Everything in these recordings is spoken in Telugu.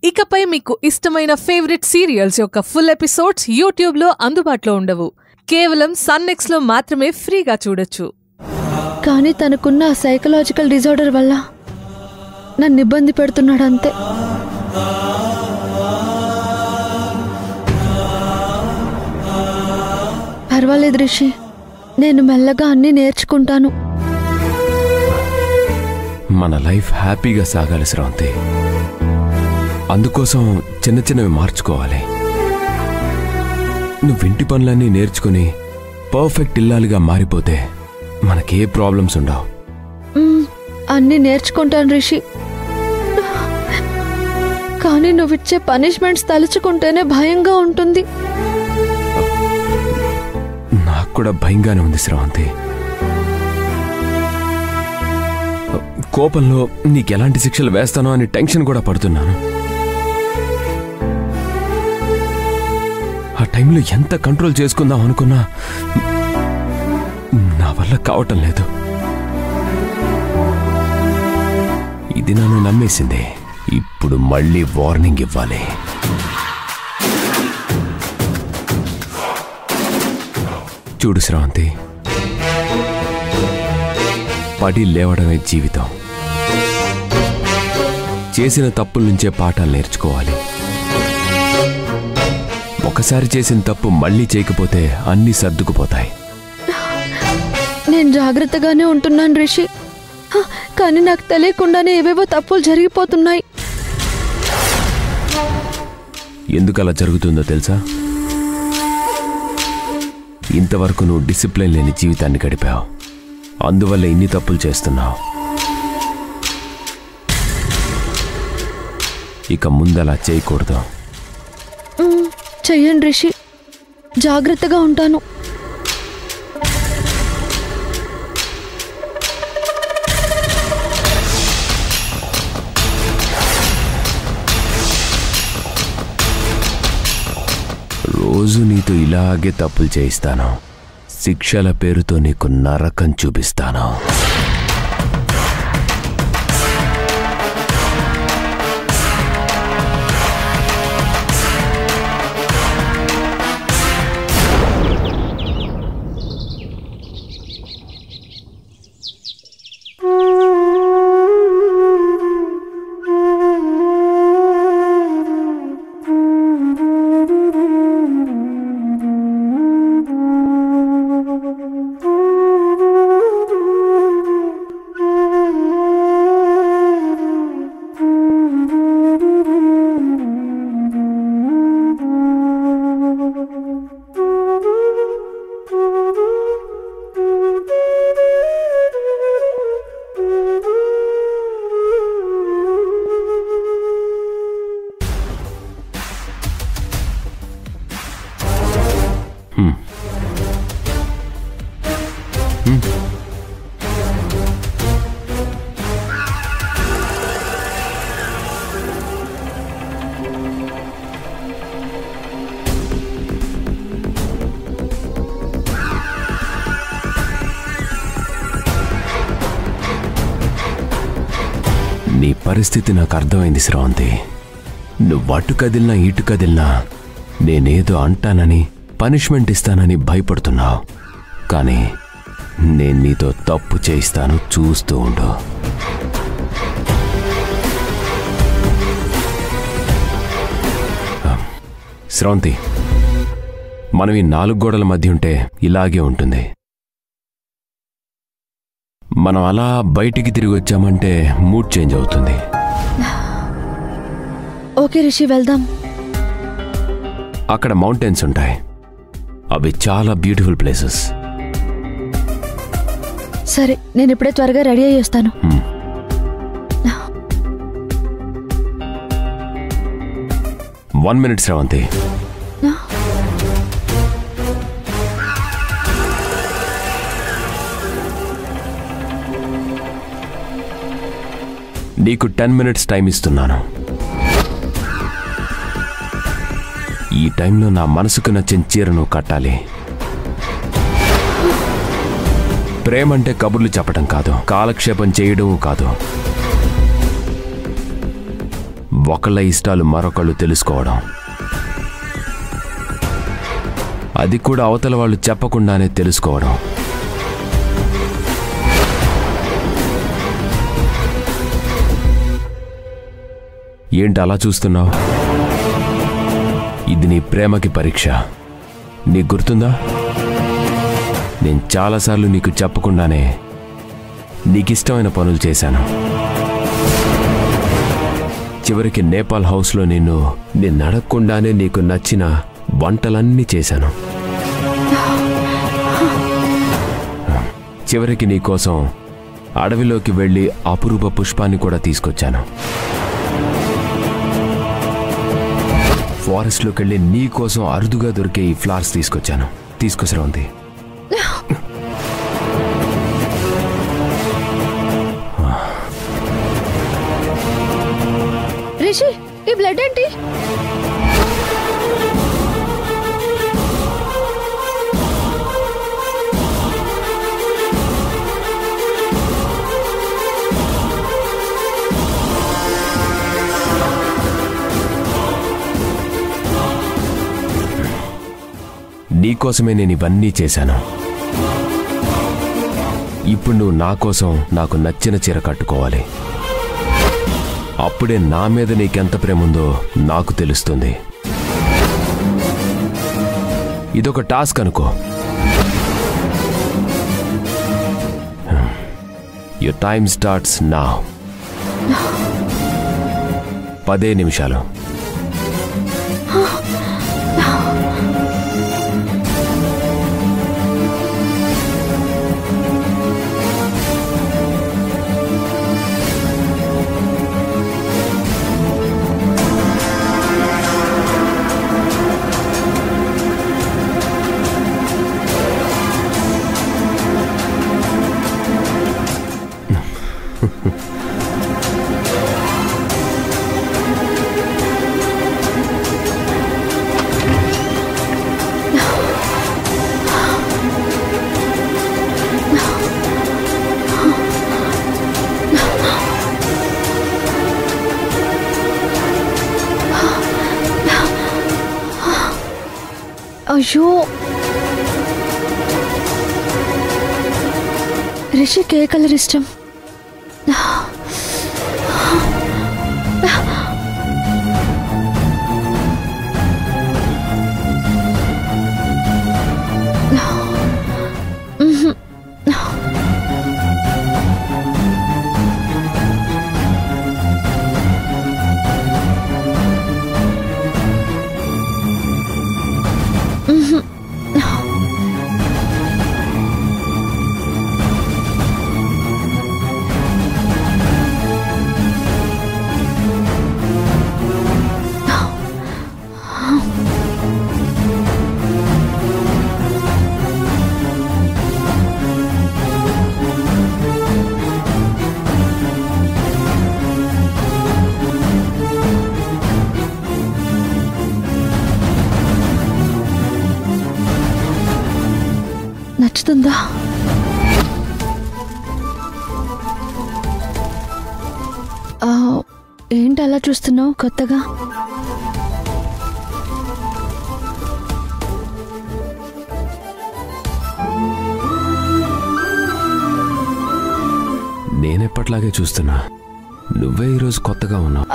ఇకపై మీకు ఇష్టమైన ఫేవరెట్ సీరియల్స్ యొక్క ఫుల్ ఎపిసోడ్స్ యూట్యూబ్లో అందుబాటులో ఉండవు. కేవలం సన్నెక్స్లో మాత్రమే ఫ్రీగా చూడొచ్చు. కానీ తనకున్న సైకలాజికల్ డిజార్డర్ వల్ల నన్ను ఇబ్బంది పెడుతున్నాడు అంతే. పర్వాలేదు రిషి, నేను మెల్లగా అన్నీ నేర్చుకుంటాను. మన లైఫ్ హ్యాపీగా సాగాలి శ్రావంతి. అందుకోసం చిన్న చిన్నవి మార్చుకోవాలి. నువ్వు ఇంటి పనులన్నీ నేర్చుకుని పర్ఫెక్ట్ ఇల్లాలిగా మారిపోతే మనకే ప్రాబ్లమ్స్ ఉండవు. అన్నీ నేర్చుకుంటాను రిషి, కానీ నువ్విచ్చే పనిష్మెంట్స్ తలుచుకుంటేనే భయంగా ఉంటుంది. నాకు కూడా భయంగానే ఉంది శ్రావంతి. కోపంలో నీకెలాంటి శిక్షలు వేస్తానో అని టెన్షన్ కూడా పడుతున్నాను. ఆ టైంలో ఎంత కంట్రోల్ చేసుకుందాం అనుకున్నా నా వల్ల కావటం లేదు. ఇది నన్ను నమ్మేసింది. ఇప్పుడు మళ్ళీ వార్నింగ్ ఇవ్వాలి. చూడు శ్రావంతి, పడి లేవడమే జీవితం. చేసిన తప్పుల నుంచే పాఠాలు నేర్చుకోవాలి. ఒకసారి చేసిన తప్పు మళ్ళీ చేయకపోతే అన్నీ సర్దుకుపోతాయి. నేను జాగ్రత్తగానే ఉంటున్నాను రిషి, కానీ నాకు తెలియకుండానే ఏవేవో తప్పులు జరిగిపోతున్నాయి. ఎందుకు అలా జరుగుతుందో తెలుసా? ఇంతవరకు నువ్వు డిసిప్లిన్ లేని జీవితాన్ని గడిపావు. అందువల్ల ఇన్ని తప్పులు చేస్తున్నావు. ఇక ముందలా చేయకూడదు. చెయ్యండి రిషి, జాగ్రత్తగా ఉంటాను. రోజు నీతో ఇలాగే తప్పులు చేయిస్తాను. శిక్షల పేరుతో నీకు నరకం చూపిస్తాను. నీ పరిస్థితి నాకు అర్థమైంది శ్రావంతి. నువ్వు అటు కదిలినా ఇటు కదిలినా నేనేదో అంటానని పనిష్మెంట్ ఇస్తానని భయపడుతున్నావు. కానీ నేను నీతో తప్పు చేయిస్తాను, చూస్తూ ఉండు. శ్రావంతి, మనం ఈ 4 గోడల మధ్య ఉంటే ఇలాగే ఉంటుంది. మనం అలా బయటికి తిరిగి వచ్చామంటే మూడ్ చేంజ్ అవుతుంది. ఓకే రిషి, వెళ్దాం. అక్కడ మౌంటైన్స్ ఉంటాయి. అవి చాలా బ్యూటిఫుల్ ప్లేసెస్. సరే, నేను ఇప్పుడే త్వరగా రెడీ అయ్యి వస్తాను. 1 minute శ్రావంతి. నీకు 10 minutes టైం ఇస్తున్నాను. ఈ టైంలో నా మనసుకు నచ్చిన చీరను కట్టాలి. ప్రేమంటే కబుర్లు చెప్పడం కాదు, కాలక్షేపం చేయడం కాదు. ఒకళ్ళ ఇష్టాలు మరొకళ్ళు తెలుసుకోవడం, అది కూడా అవతల వాళ్ళు చెప్పకుండానే తెలుసుకోవడం. ఏంటి అలా చూస్తున్నావు? ఇది నీ ప్రేమకి పరీక్ష. నీకు గుర్తుందా, నేను చాలాసార్లు నీకు చెప్పకుండానే నీకిష్టమైన పనులు చేశాను. చివరికి నేపాల్ హౌస్లో నేను అడగకుండానే నీకు నచ్చిన వంటలన్నీ చేశాను. చివరికి నీకోసం అడవిలోకి వెళ్ళి అపురూప పుష్పాన్ని కూడా తీసుకొచ్చాను. ఫారెస్ట్లోకి వెళ్ళి నీకోసం అరుదుగా దొరికే ఈ ఫ్లవర్స్ తీసుకొచ్చాను. తీసుకొస్రాంది. రిషి, ఈ బ్లడ్ ఏంటి? నీకోసమే నేను ఇవన్నీ చేశాను. ఇప్పుడు నువ్వు నా కోసం నాకు నచ్చిన చీర కట్టుకోవాలి. అప్పుడే నా మీద నీకెంత ప్రేమ ఉందో నాకు తెలుస్తుంది. ఇదొక టాస్క్ అనుకో. Your time starts now. 10 నిమిషాలు. అయ్యో, రిషికి ఏ కలర్ ఇష్టం? నచ్చుతుందా? ఏంటి అలా చూస్తున్నావు కొత్తగా? నేనెప్పట్లాగే చూస్తున్నా. నువ్వే ఈరోజు కొత్తగా ఉన్నావు.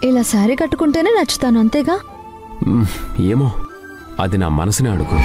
ఇలా శారీ కట్టుకుంటేనే నచ్చుతాను, అంతేగా? ఏమో, అది నా మనసునే అడుగు.